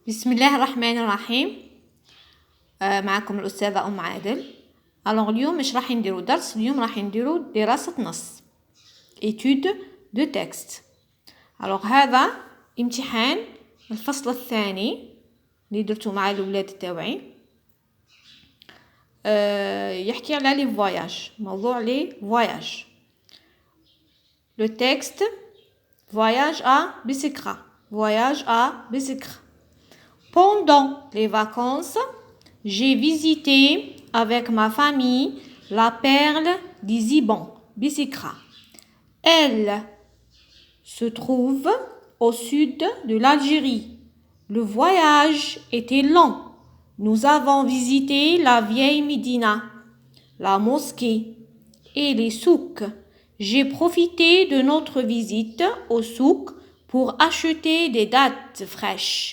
بسم الله الرحمن الرحيم. معكم الأستاذة أم عادل. اليوم مش راح نديرو درس، اليوم راح نديرو دراسة نص étude de texte. هذا امتحان الفصل الثاني اللي درتو مع الولاد تاوعي. يحكي على لي فواياج، موضوع لي فواياج. le texte voyage à Bisikra. Voyage à Bisikra. Pendant les vacances, j'ai visité avec ma famille la perle d'Iziban, Bisikra. Elle se trouve au sud de l'Algérie. Le voyage était long. Nous avons visité la vieille Médina, la mosquée et les souks. J'ai profité de notre visite au souk pour acheter des dattes fraîches.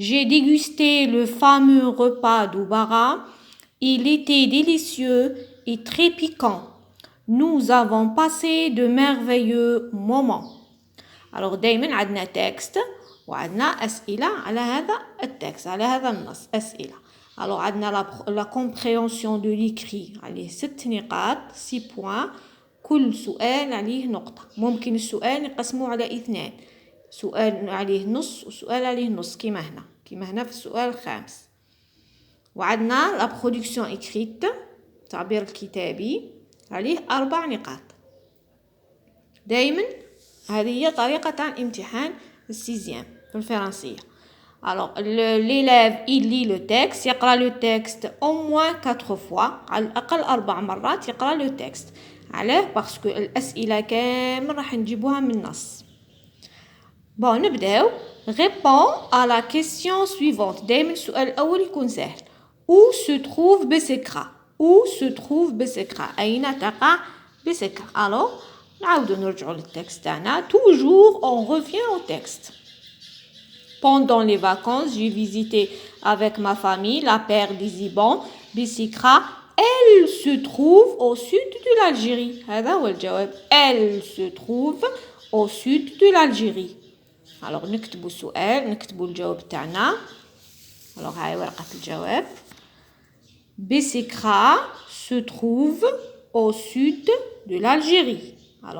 J'ai dégusté le fameux repas d'Oubara. Il était délicieux et très piquant. Nous avons passé de merveilleux moments. دايما عندنا تكست وعندنا أسئلة على هذا التكست، على هذا النص أسئلة. عندنا la compréhension de l'écrit عليه 6 نقاط 6 points. كل سؤال عليه نقطة. ممكن السؤال نقسمه على 2، سؤال عليه نص وسؤال عليه نص كما هنا في السؤال الخامس. وعندنا la production écrite التعبير الكتابي عليه 4 نقاط. دايما هذه هي طريقة تاع امتحان السيزيام في الفرنسية. l'élève il lit le texte، يقرأ le texte au moins 4 fois، على الأقل 4 مرات يقرأ le texte. علاه؟ باسكو الأسئلة كامل راح نجيبوها من النص. نبداو. Réponds à la question suivante. دايما السؤال الأول يكون سهل. Où se trouve Bisikra? Où se trouve Bisikra? أين تقع بسكرة؟ نعاودو نرجعو للتكست تاعنا. Toujours on revient au texte. Pendant les vacances, j'ai visité avec ma famille la perle d'Iziban, Bisikra. Elle se trouve au sud de l'Algérie. هذا هو الجواب. Elle se trouve au sud de l'Algérie. نكتبو السؤال، نكتبو الجواب تاعنا. هاي ورقة الجواب. Bisikra se trouve au sud de l'Algérie.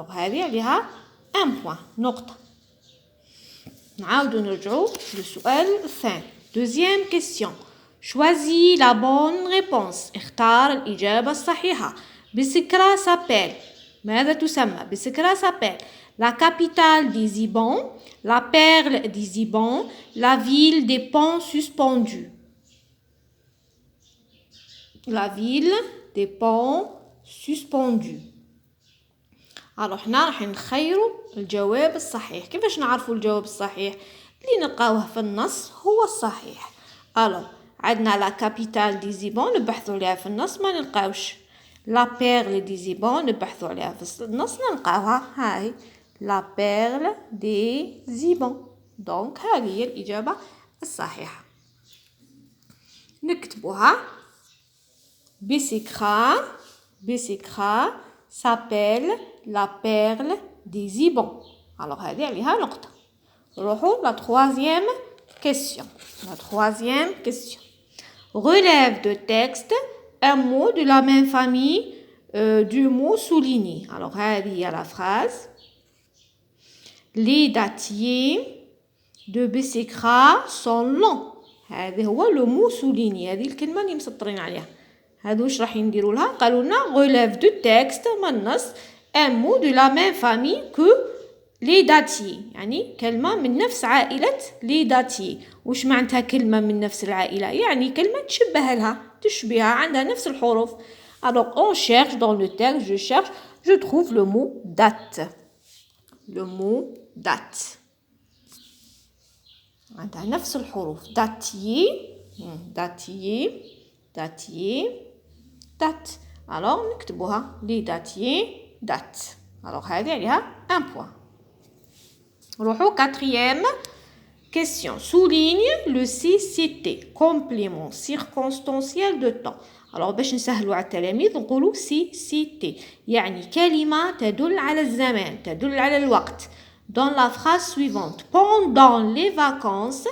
هذه عليها 1 point، نقطة. نعاودو نرجعو للسؤال الثاني. Deuxième question. Choisis la bonne réponse. اختار الإجابة الصحيحة. Bisikra s'appelle. ماذا تسمى؟ Bisikra s'appelle la capitale d'Iziban, la perle d'Iziban, la ville des ponts suspendus. La ville des ponts suspendus. حنا راح نخيروا الجواب الصحيح. كيفاش نعرفوا الجواب الصحيح؟ اللي نلقاوه في النص هو الصحيح. عندنا لا كابيتال ديزيبون نبحثوا عليها في النص ما نلقاوش. لا بيرل ديزيبون نبحثوا عليها في النص نلقاوها. هاي لا بيرل دي زيبون. دونك هذه هي الإجابة الصحيحة. نكتبوها. Bisikra s'appelle la perle des Ibans. هذه عليها نقطة. نروحوا la troisième question. La troisième question. Relève de texte un mot de la même famille du mot souligné. هذه هي la phrase. Les dattiers de Bisikra sont longs. هذا هو le mot souligné. هذه الكلمة اللي مسطرين عليها. هادو واش راح نديروا لها؟ قالوا لنا relève du texte من النص un mot de la même famille que les dattiers. يعني كلمة من نفس عائلة les dattiers. واش معناتها كلمة من نفس العائلة؟ يعني كلمة تشبه لها، تشبهها، عندها نفس الحروف. on cherche dans le texte, je cherche, je trouve le mot date. Le mot date. عندها نفس الحروف. dattier, dattier, dattier, date. نكتبوها les dattiers date. هذه عليها 1 point. نروحو 4e question. Souligne le CCT complément circonstanciel de temps. باش نسهلوا على التلاميذ نقولوا CCT يعني كلمة تدل على الزمان، تدل على الوقت. Dans la phrase suivante. Pendant les vacances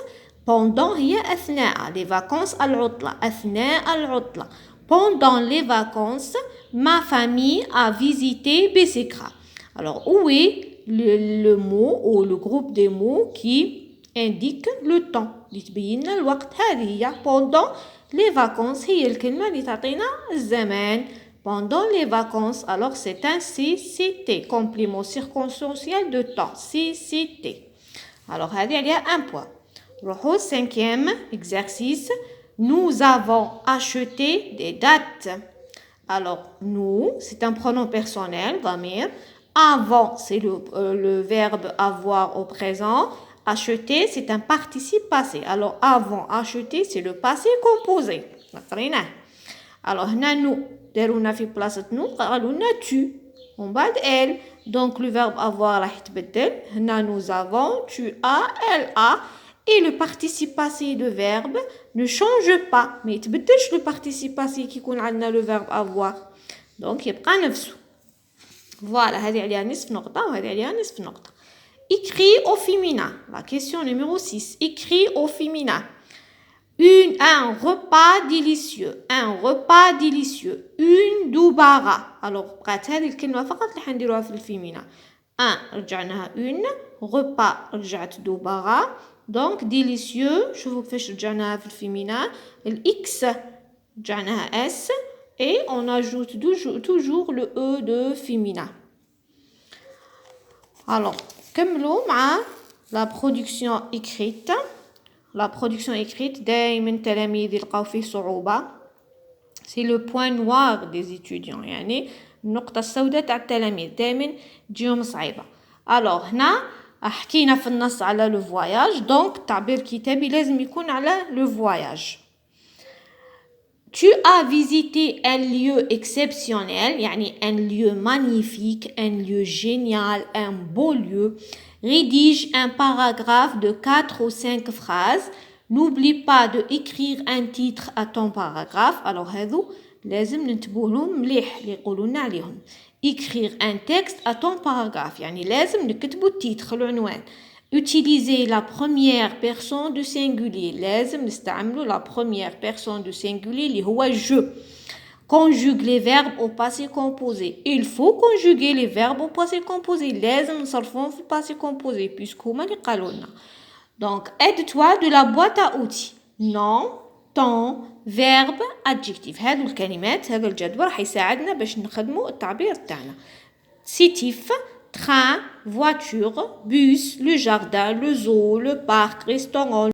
pendant هي أثناء les vacances العطلة أثناء العطلة pendant les vacances ma famille a visité Bessekra. Alors où est le mot ou le groupe des mots qui indique le temps اللي تبين لنا الوقت؟ هذه هي pendant les vacances هي الكلمة اللي تعطينا الزمان pendant les vacances. Alors c'est un CCT complément circonstanciel de temps CCT. Alors هذه عليها un point. نروحو 5e exercice. Nous avons acheté des dates. Alors nous c'est un pronom personnel ضمير. Avant c'est le verbe avoir au présent. Acheter c'est un participe passé. Alors avant acheter c'est le passé composé. قريناه. Alors هنا nous دارونا في بلاصة nous قالوا لنا tu ومن بعد elle. Donc le verbe avoir راح يتبدل. هنا nous avons, tu as, elle a. Et le participe passé de verbe ne change pas. Mais يتبدلش le participe passé qui يكون عندنا le verbe avoir. Donc يبقى نفسه. Voilà, هذه عليها نصف نقطة وهذه عليها نصف نقطة. Écrit au féminin. La question numéro 6. Écrit au féminin. Un repas délicieux. Un repas délicieux. Une دوبارة. Alors بقات هذه الكلمة فقط اللي حنديروها في الفيمينا. Un رجعناها une. Repas رجعت دوبارة. Donc délicieux. شوفوا كيفاش رجعناها في الفيمينا. الإكس رجعناها S. Et on ajoute toujours le E de féminin. Alors, كملوا مع la production écrite. La production écrite دائما التلاميذ يلقاو فيه صعوبة. C'est le point noir des étudiants. يعني النقطة السوداء تاع التلاميذ دائما تجيهم صعيبة. Alors هنا حكينا في النص على le voyage. Donc تعبير كتابي لازم يكون على le voyage. Tu as visité un lieu exceptionnel, يعني un lieu magnifique, un lieu génial, un beau lieu. Rédige un paragraphe de 4 ou 5 phrases. N'oublie pas de écrire un titre à ton paragraphe. Alors هذو لازم ننتبهوا لهم مليح اللي يقولوا لنا عليهم. Écrire un texte à ton paragraphe. يعني لازم نكتبوا التيتر العنوان. Utilisez la première personne du singulier. لازم نستعملوا la première personne du singulier اللي هو je. Conjugue les verbes au passé composé. Il faut conjuguer les verbes au passé composé. لازم نصرفهم في passé composé puisque هما اللي قالوا لنا. Donc aide-toi de la boîte à outils. nom, temps, verbe, adjectif. هذو الكلمات هذا الجدول راح يساعدنا باش نخدموا التعبير تاعنا. Sétif, train, voiture, bus, le jardin, le zoo, le parc, restaurant.